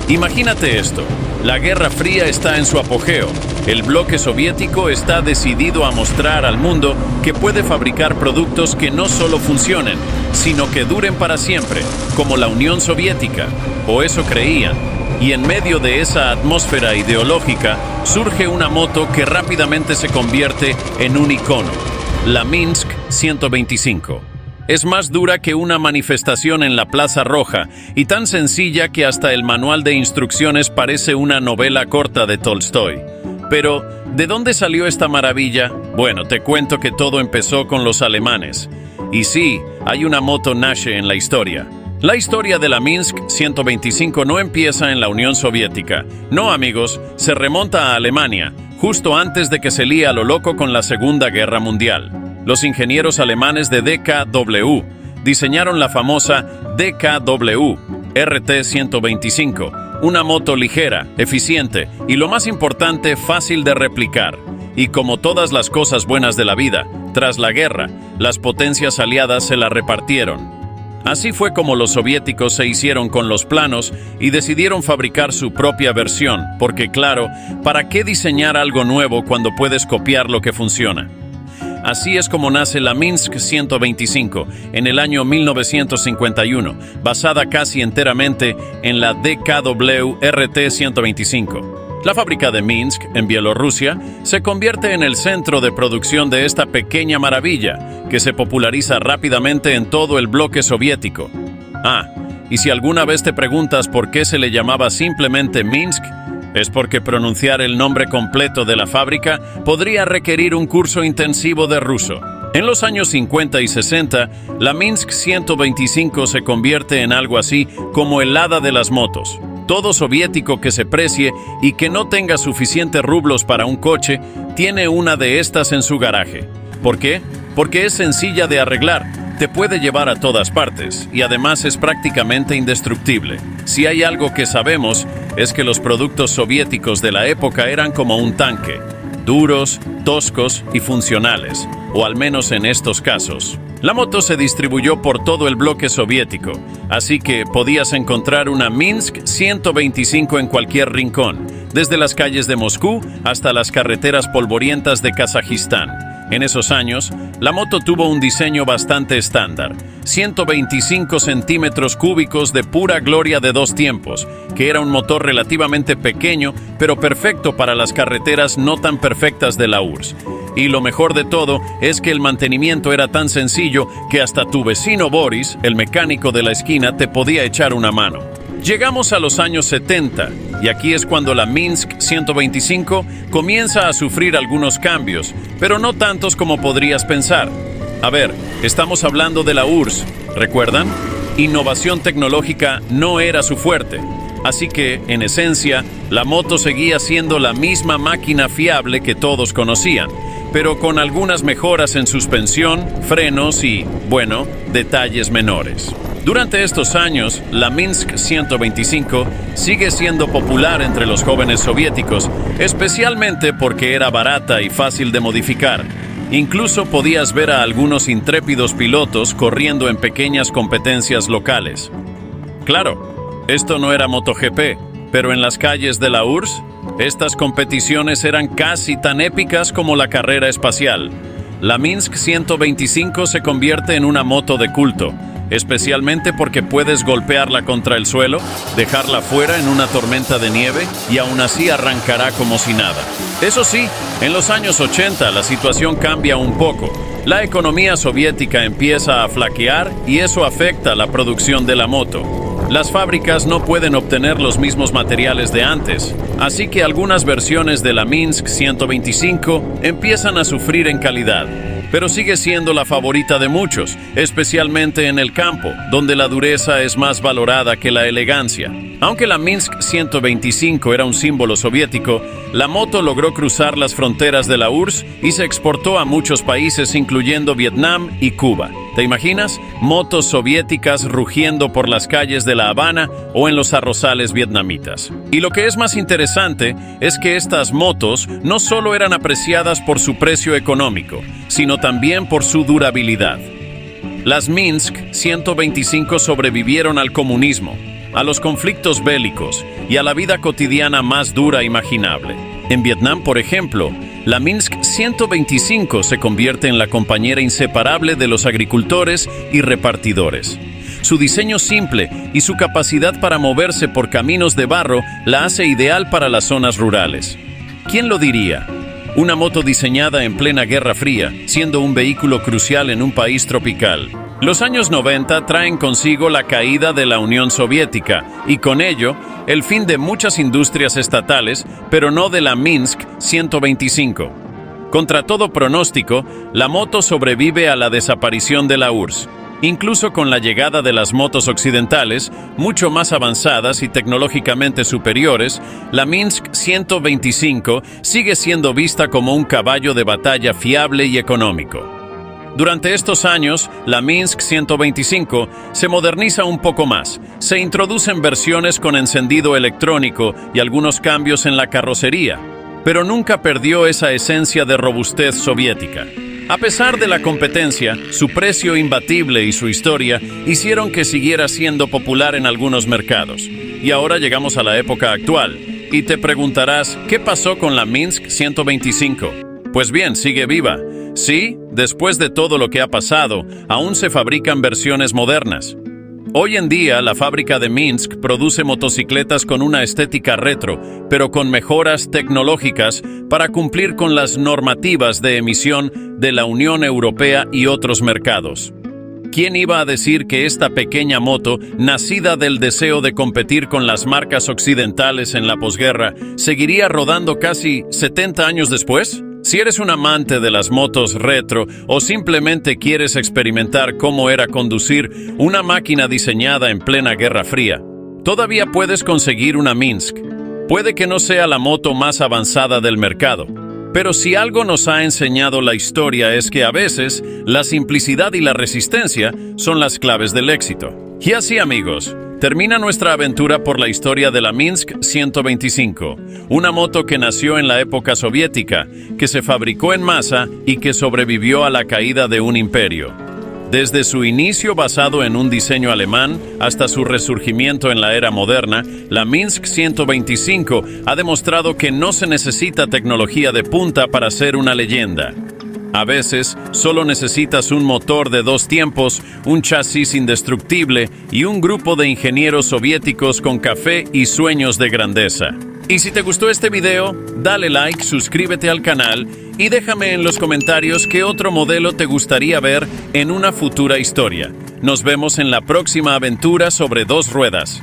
Imagínate esto, la Guerra Fría está en su apogeo. El bloque soviético está decidido a mostrar al mundo que puede fabricar productos que no solo funcionen, sino que duren para siempre, como la Unión Soviética, o eso creían. Y en medio de esa atmósfera ideológica surge una moto que rápidamente se convierte en un icono, la Minsk 125. Es más dura que una manifestación en la Plaza Roja y tan sencilla que hasta el manual de instrucciones parece una novela corta de Tolstoy. Pero, ¿de dónde salió esta maravilla? Bueno, te cuento que todo empezó con los alemanes. Y sí, hay una moto Nash en la historia. La historia de la Minsk 125 no empieza en la Unión Soviética. No, amigos, se remonta a Alemania, justo antes de que se lía a lo loco con la Segunda Guerra Mundial. Los ingenieros alemanes de DKW diseñaron la famosa DKW RT-125, una moto ligera, eficiente y, lo más importante, fácil de replicar. Y como todas las cosas buenas de la vida, tras la guerra, las potencias aliadas se la repartieron. Así fue como los soviéticos se hicieron con los planos y decidieron fabricar su propia versión, porque claro, ¿para qué diseñar algo nuevo cuando puedes copiar lo que funciona? Así es como nace la Minsk 125 en el año 1951, basada casi enteramente en la DKW RT-125. La fábrica de Minsk, en Bielorrusia, se convierte en el centro de producción de esta pequeña maravilla, que se populariza rápidamente en todo el bloque soviético. Y si alguna vez te preguntas por qué se le llamaba simplemente Minsk, es porque pronunciar el nombre completo de la fábrica podría requerir un curso intensivo de ruso. En los años 50 y 60, la Minsk 125 se convierte en algo así como el hada de las motos. Todo soviético que se precie y que no tenga suficientes rublos para un coche, tiene una de estas en su garaje. ¿Por qué? Porque es sencilla de arreglar, te puede llevar a todas partes y además es prácticamente indestructible. Si hay algo que sabemos, es que los productos soviéticos de la época eran como un tanque, duros, toscos y funcionales, o al menos en estos casos. La moto se distribuyó por todo el bloque soviético, así que podías encontrar una Minsk 125 en cualquier rincón, desde las calles de Moscú hasta las carreteras polvorientas de Kazajistán. En esos años, la moto tuvo un diseño bastante estándar, 125 centímetros cúbicos de pura gloria de 2 tiempos, que era un motor relativamente pequeño, pero perfecto para las carreteras no tan perfectas de la URSS. Y lo mejor de todo es que el mantenimiento era tan sencillo que hasta tu vecino Boris, el mecánico de la esquina, te podía echar una mano. Llegamos a los años 70, y aquí es cuando la Minsk 125 comienza a sufrir algunos cambios, pero no tantos como podrías pensar. A ver, estamos hablando de la URSS, ¿recuerdan? Innovación tecnológica no era su fuerte, así que, en esencia, la moto seguía siendo la misma máquina fiable que todos conocían, pero con algunas mejoras en suspensión, frenos y, bueno, detalles menores. Durante estos años, la Minsk 125 sigue siendo popular entre los jóvenes soviéticos, especialmente porque era barata y fácil de modificar. Incluso podías ver a algunos intrépidos pilotos corriendo en pequeñas competencias locales. Claro, esto no era MotoGP, pero en las calles de la URSS, estas competiciones eran casi tan épicas como la carrera espacial. La Minsk 125 se convierte en una moto de culto, especialmente porque puedes golpearla contra el suelo, dejarla fuera en una tormenta de nieve y aún así arrancará como si nada. Eso sí, en los años 80 la situación cambia un poco. La economía soviética empieza a flaquear y eso afecta la producción de la moto. Las fábricas no pueden obtener los mismos materiales de antes, así que algunas versiones de la Minsk 125 empiezan a sufrir en calidad. Pero sigue siendo la favorita de muchos, especialmente en el campo, donde la dureza es más valorada que la elegancia. Aunque la Minsk 125 era un símbolo soviético, la moto logró cruzar las fronteras de la URSS y se exportó a muchos países, incluyendo Vietnam y Cuba. ¿Te imaginas? Motos soviéticas rugiendo por las calles de La Habana o en los arrozales vietnamitas. Y lo que es más interesante es que estas motos no solo eran apreciadas por su precio económico, sino también por su durabilidad. Las Minsk 125 sobrevivieron al comunismo, a los conflictos bélicos y a la vida cotidiana más dura imaginable. En Vietnam, por ejemplo, la Minsk 125 se convierte en la compañera inseparable de los agricultores y repartidores. Su diseño simple y su capacidad para moverse por caminos de barro la hace ideal para las zonas rurales. ¿Quién lo diría? Una moto diseñada en plena Guerra Fría, siendo un vehículo crucial en un país tropical. Los años 90 traen consigo la caída de la Unión Soviética y con ello el fin de muchas industrias estatales, pero no de la Minsk 125. Contra todo pronóstico, la moto sobrevive a la desaparición de la URSS. Incluso con la llegada de las motos occidentales, mucho más avanzadas y tecnológicamente superiores, la Minsk 125 sigue siendo vista como un caballo de batalla fiable y económico. Durante estos años, la Minsk 125 se moderniza un poco más. Se introducen versiones con encendido electrónico y algunos cambios en la carrocería, pero nunca perdió esa esencia de robustez soviética. A pesar de la competencia, su precio imbatible y su historia hicieron que siguiera siendo popular en algunos mercados. Y ahora llegamos a la época actual, y te preguntarás, ¿qué pasó con la Minsk 125? Pues bien, sigue viva. Sí, después de todo lo que ha pasado, aún se fabrican versiones modernas. Hoy en día, la fábrica de Minsk produce motocicletas con una estética retro, pero con mejoras tecnológicas para cumplir con las normativas de emisión de la Unión Europea y otros mercados. ¿Quién iba a decir que esta pequeña moto, nacida del deseo de competir con las marcas occidentales en la posguerra, seguiría rodando casi 70 años después? Si eres un amante de las motos retro o simplemente quieres experimentar cómo era conducir una máquina diseñada en plena Guerra Fría, todavía puedes conseguir una Minsk. Puede que no sea la moto más avanzada del mercado, pero si algo nos ha enseñado la historia es que a veces la simplicidad y la resistencia son las claves del éxito. Y así, amigos, termina nuestra aventura por la historia de la Minsk 125, una moto que nació en la época soviética, que se fabricó en masa y que sobrevivió a la caída de un imperio. Desde su inicio basado en un diseño alemán hasta su resurgimiento en la era moderna, la Minsk 125 ha demostrado que no se necesita tecnología de punta para ser una leyenda. A veces, solo necesitas un motor de 2 tiempos, un chasis indestructible y un grupo de ingenieros soviéticos con café y sueños de grandeza. Y si te gustó este video, dale like, suscríbete al canal y déjame en los comentarios qué otro modelo te gustaría ver en una futura historia. Nos vemos en la próxima aventura sobre 2 ruedas.